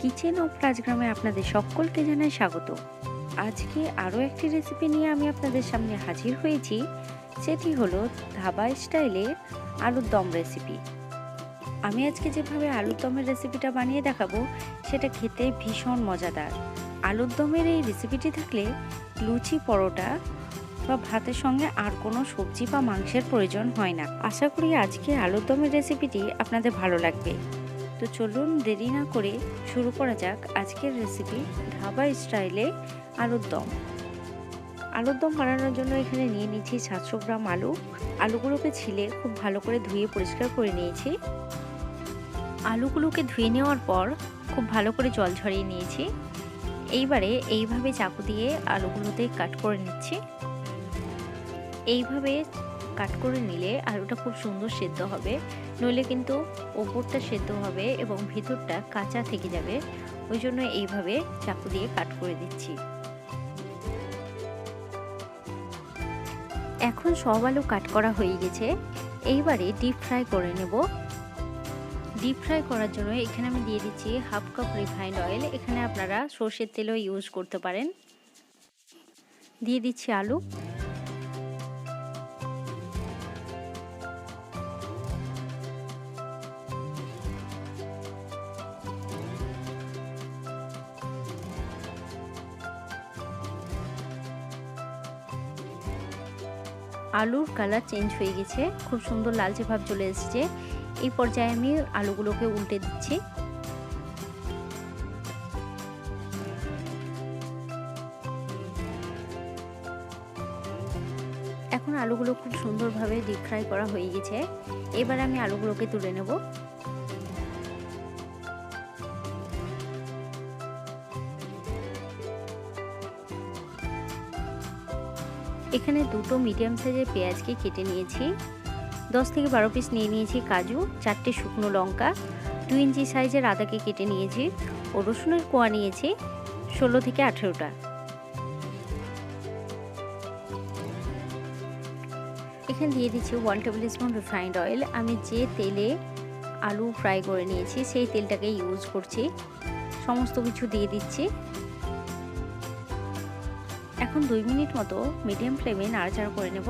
Kitchen of রাজগ্রামে আপনাদের সকলকে জানাই স্বাগত। আজকে আরও একটি রেসিপি নিয়ে আমি আপনাদের সামনে হাজির হয়েছি। সেটি হলো ধাবা স্টাইলে আলুর দম রেসিপি। আমি আজকে যেভাবে আলুর দমের রেসিপিটা বানিয়ে দেখাবো সেটা খেতে ভীষণ মজাদার। আলুর দমের এই রেসিপিটি থাকলে লুচি, পরোটা বা ভাতের সঙ্গে আর কোনো সবজি বা মাংসের প্রয়োজন হয় না। আশা করি আজকে আলুর দমের রেসিপিটি আপনাদের ভালো লাগবে। তো চলুন দেরি না করে শুরু করা যাক আজকের রেসিপি ধাবা স্টাইলে আলুর দম। আলুর দম বানানোর জন্য এখানে নিয়ে নিয়েছি 700 গ্রাম আলু। আলুগুলোকে ছিলে খুব ভালো করে ধুয়ে পরিষ্কার করে নিয়েছি। আলুগুলোকে ধুয়ে নেওয়ার পর খুব ভালো করে জল ঝরিয়ে নিয়েছি। এইবারে এইভাবে চাকু দিয়ে আলুগুলোতে কাট করে নিচ্ছি। এইভাবে কাট করে নিলে আলুটা খুব সুন্দর সেদ্ধ হবে, নইলে কিন্তু ওপরটা সেদ্ধ হবে এবং ভিতরটা কাঁচা থেকে যাবে। ওই জন্য এইভাবে চাকু দিয়ে কাট করে দিচ্ছি। এখন সব আলু কাট করা হয়ে গেছে। এইবারে ডিপ ফ্রাই করে নেব। ডিপ ফ্রাই করার জন্য এখানে আমি দিয়ে দিচ্ছি হাফ কাপ রিফাইন্ড অয়েল। এখানে আপনারা সর্ষের তেলও ইউজ করতে পারেন। দিয়ে দিচ্ছি আলু। আলুর কালার চেঞ্জ হয়ে গেছে, খুব সুন্দর লালচে ভাব চলে এসেছে। এই পর্যায়ে আমি আলুগুলোকে উল্টে দিচ্ছি। এখন আলুগুলো খুব সুন্দরভাবে ডিপ ফ্রাই করা হয়ে গেছে। এবার আমি আলুগুলোকে তুলে নেব। এখানে দুটো মিডিয়াম সাইজের পেঁয়াজকে কেটে নিয়েছি। 10 থেকে 12 পিস নিয়ে নিয়েছি কাজু, 4টে শুকনো লঙ্কা, 2 ইঞ্চি সাইজের আদাকে কেটে নিয়েছি ও রসুনের কোয়া নিয়েছি 16 থেকে 18টা। এখানে দিয়ে দিচ্ছি 1 টেবিল স্পুন রিফাইন্ড অয়েল। আমি যে তেলে আলু ফ্রাই করে নিয়েছি সেই তেলটাকে ইউজ করছি। সমস্ত কিছু দিয়ে দিচ্ছি। এখন 2 মিনিট মতো মিডিয়াম ফ্লেমে নাড়াচাড়া করে নেব।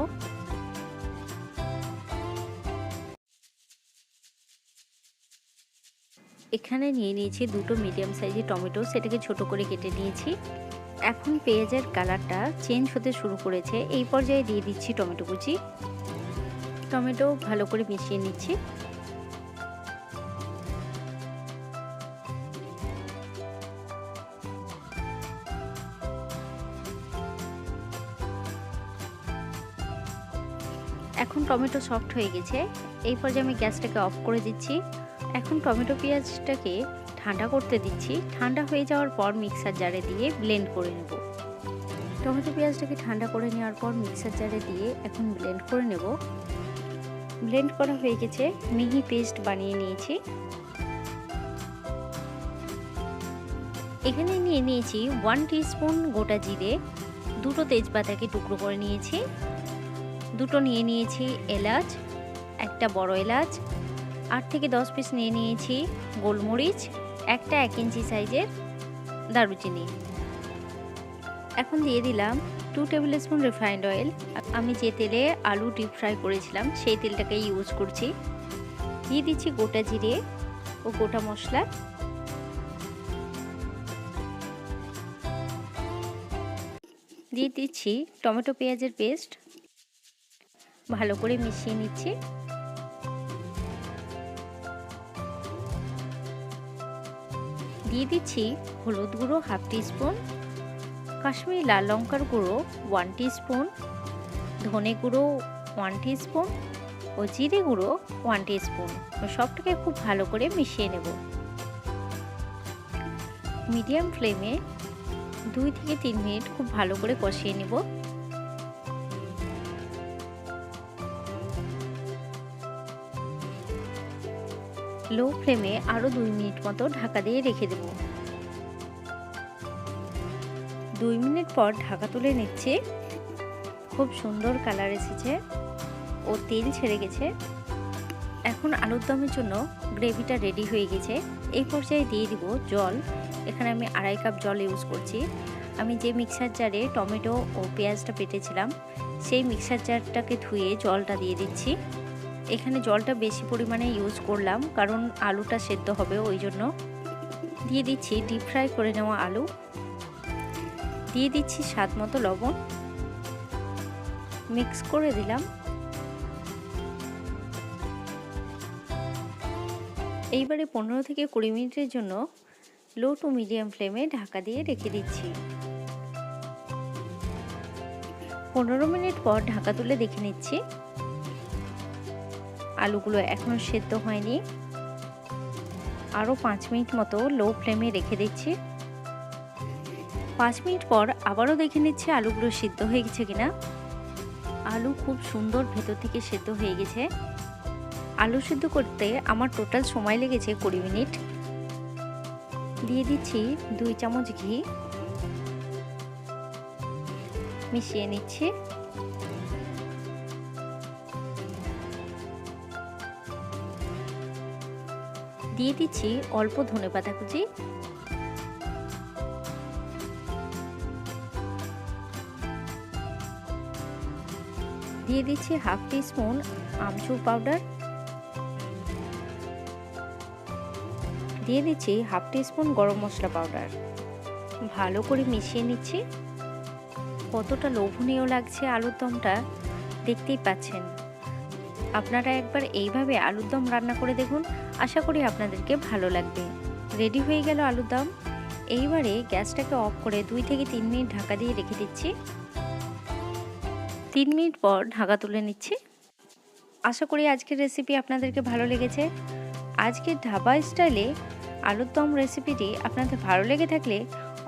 এখানে নিয়ে নিয়েছি দুটো মিডিয়াম সাইজের টমেটো, সেটাকে ছোট করে কেটে নিয়েছি। এখন পেঁয়াজের কালারটা চেঞ্জ হতে শুরু করেছে। এই পর্যায়ে দিয়ে দিচ্ছি টমেটো কুচি। টমেটো ভালো করে মিশিয়ে নিচ্ছি। এখন টমেটো সফট হয়ে গেছে। এই পর্যায়ে আমি গ্যাসটাকে অফ করে দিচ্ছি। এখন টমেটো পেঁয়াজটাকে ঠান্ডা করতে দিচ্ছি। ঠান্ডা হয়ে যাওয়ার পর মিক্সার জারে দিয়ে ব্লেন্ড করে নেব। টমেটো পেঁয়াজটাকে ঠান্ডা করে নেওয়ার পর মিক্সার জারে দিয়ে এখন ব্লেন্ড করে নেব। ব্লেন্ড করা হয়ে গেছে, মিহি পেস্ট বানিয়ে নিয়েছি। এখানে নিয়ে নিয়েছি 1 টিস্পুন গোটা জিরে, দুটো তেজপাতাকে টুকরো করে নিয়েছি, দুটো নিয়ে নিয়েছি এলাচ, একটা বড় এলাচ, 8 থেকে 10 পিস নিয়ে নিয়েছি গোলমরিচ, একটা 1 ইঞ্চি সাইজের দারুচিনি। এখন দিয়ে দিলাম 2 টেবিল স্পুন রিফাইন্ড অয়েল। আমি যে তেলে আলু ডিপ ফ্রাই করেছিলাম সেই তেলটাকে ইউজ করছি। দিয়ে দিচ্ছি গোটা জিরে ও গোটা মশলা। দিয়ে দিচ্ছি টমেটো পেঁয়াজের পেস্ট। ভালো করে মিশিয়ে নিচ্ছি। দিয়ে দিচ্ছি হলুদ গুঁড়ো হাফ টিস্পুন, কাশ্মীরি লাল লঙ্কার গুঁড়ো 1 টিস্পুন, ধনে গুঁড়ো 1 টিস্পুন ও জিরে গুঁড়ো 1 টিস্পুন। সবটাকে খুব ভালো করে মিশিয়ে নেব। মিডিয়াম ফ্লেমে 2 থেকে 3 মিনিট খুব ভালো করে কষিয়ে নেব। লো ফ্লেমে আরও 2 মিনিট মতো ঢাকা দিয়ে রেখে দেব। 2 মিনিট পর ঢাকা তুলে নিচ্ছি। খুব সুন্দর কালার এসেছে ও তেল ছেড়ে গেছে। এখন আলুর দমের জন্য গ্রেভিটা রেডি হয়ে গেছে। এই পর্যায়ে দিয়ে দিব জল। এখানে আমি 2.5 কাপ জল ইউজ করছি। আমি যে মিক্সার জারে টমেটো ও পেঁয়াজটা বেটেছিলাম সেই মিক্সার জারটাকে ধুয়ে জলটা দিয়ে দিচ্ছি। এখানে জলটা বেশি পরিমাণে ইউজ করলাম কারণ আলুটা সেদ্ধ হবে, ওই জন্য। দিয়ে দিচ্ছি ডিপ ফ্রাই করে নেওয়া আলু, দিয়ে দিচ্ছি স্বাদ মতো লবণ, মিক্স করে দিলাম। এইবারে 15 থেকে 20 মিনিটের জন্য লো টু মিডিয়াম ফ্লেমে ঢাকা দিয়ে রেখে দিচ্ছি। 15 মিনিট পর ঢাকা তুলে দেখে নিচ্ছি আলুগুলো এখনো সেদ্ধ হয়নি। আরও 5 মিনিট মতো লো ফ্লেমে রেখে দিচ্ছি। 5 মিনিট পর আবারও দেখে নিচ্ছি আলুগুলো সিদ্ধ হয়ে গেছে কিনা। আলু খুব সুন্দর ভেতর থেকে সেদ্ধ হয়ে গেছে। আলু সিদ্ধ করতে আমার টোটাল সময় লেগেছে 20 মিনিট। দিয়ে দিচ্ছি 2 চামচ ঘি, মিশিয়ে নিচ্ছি। দিয়ে দিচ্ছি অল্প ধনেপাতা কুচি, দিয়ে দিচ্ছি হাফ টি স্পুন আমচুর পাউডার, দিয়ে দিচ্ছি হাফ টি স্পুন গরম মশলা পাউডার। ভালো করে মিশিয়ে নিচ্ছি। কতটা লোভনীয় লাগছে আলুর দমটা, দেখতেই পাচ্ছেন। আপনারা একবার এইভাবে আলুর দম রান্না করে দেখুন, আশা করি আপনাদেরকে ভালো লাগবে। রেডি হয়ে গেল আলুর দম। এইবারে গ্যাসটাকে অফ করে 2 থেকে 3 মিনিট ঢাকা দিয়ে রেখে দিচ্ছি। 3 মিনিট পর ঢাকা তুলে নিচ্ছি। আশা করি আজকের রেসিপি আপনাদেরকে ভালো লেগেছে। আজকের ধাবা স্টাইলে আলুর দম রেসিপিটি আপনাদের ভালো লেগে থাকলে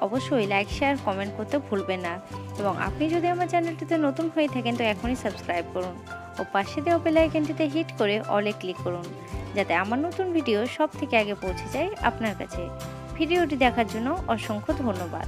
অবশ্যই লাইক, শেয়ার, কমেন্ট করতে ভুলবেন না। এবং আপনি যদি আমার চ্যানেলটিতে নতুন হয়ে থাকেন তো এখনই সাবস্ক্রাইব করুন ও পাশে দেওয়া বেল আইকনটিতে হিট করে অলে ক্লিক করুন, যাতে আমার নতুন ভিডিও সব থেকে আগে পৌঁছে যায় আপনার কাছে। ভিডিওটি দেখার জন্য অসংখ্য ধন্যবাদ।